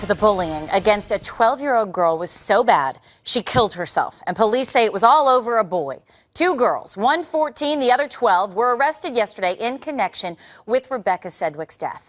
The bullying against a 12-year-old girl was so bad, she killed herself. And police say it was all over a boy. Two girls, one 14, the other 12, were arrested yesterday in connection with Rebecca Sedgwick's death.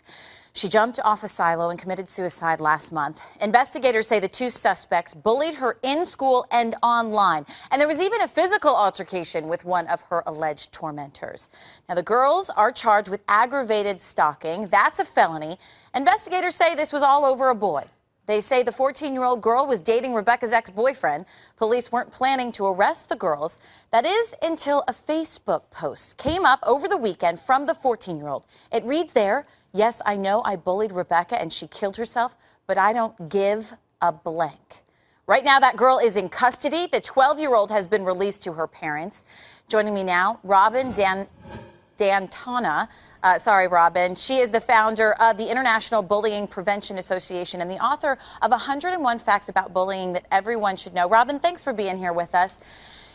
She jumped off a silo and committed suicide last month. Investigators say the two suspects bullied her in school and online. And there was even a physical altercation with one of her alleged tormentors. Now, the girls are charged with aggravated stalking. That's a felony. Investigators say this was all over a boy. They say the 14-year-old girl was dating Rebecca's ex-boyfriend. Police weren't planning to arrest the girls. That is until a Facebook post came up over the weekend from the 14-year-old. It reads there, "Yes, I know I bullied Rebecca and she killed herself, but I don't give a blank." Right now, that girl is in custody. The 12-year-old has been released to her parents. Joining me now, Robin D'Antona. Robin. She is the founder of the International Bullying Prevention Association and the author of 101 Facts About Bullying That Everyone Should Know. Robin, thanks for being here with us.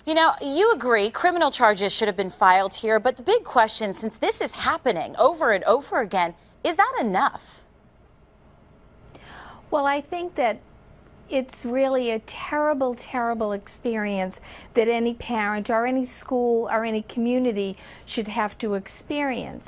You know, you agree criminal charges should have been filed here, but the big question, since this is happening over and over again, is that enough? Well, I think that it's really a terrible, terrible experience that any parent or any school or any community should have to experience.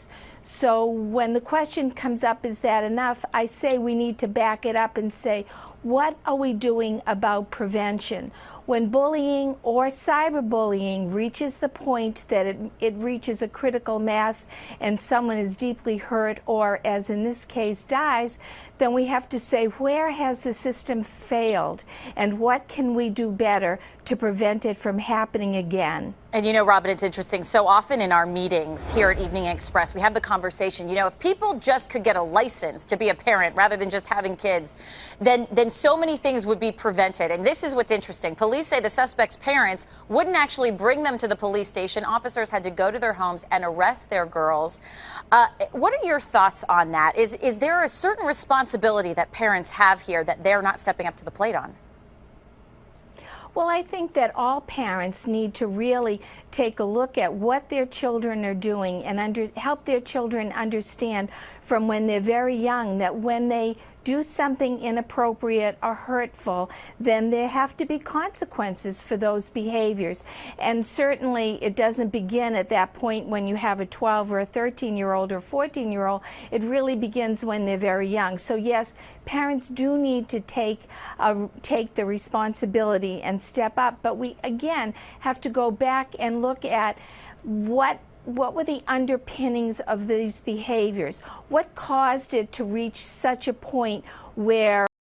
So when the question comes up, is that enough, I say we need to back it up and say, what are we doing about prevention? When bullying or cyberbullying reaches the point that it reaches a critical mass and someone is deeply hurt or, as in this case, dies, then we have to say, where has the system failed and what can we do better to prevent it from happening again? And you know, Robin, it's interesting. So often in our meetings here at Evening Express, we have the conversation, you know, if people just could get a license to be a parent rather than just having kids, then so many things would be prevented. And this is what's interesting. Police say the suspects' parents wouldn't actually bring them to the police station. Officers had to go to their homes and arrest their girls. What are your thoughts on that? Is there a certain responsibility that parents have here that they're not stepping up to the plate on? Well, I think that all parents need to really take a look at what their children are doing and help their children understand from when they're very young that when they do something inappropriate or hurtful, then there have to be consequences for those behaviors. And certainly it doesn't begin at that point when you have a 12 or a 13-year-old or 14-year-old. It really begins when they're very young. So yes, parents do need to take the responsibility and step up, but we again have to go back and look at what were the underpinnings of these behaviors? What caused it to reach such a point where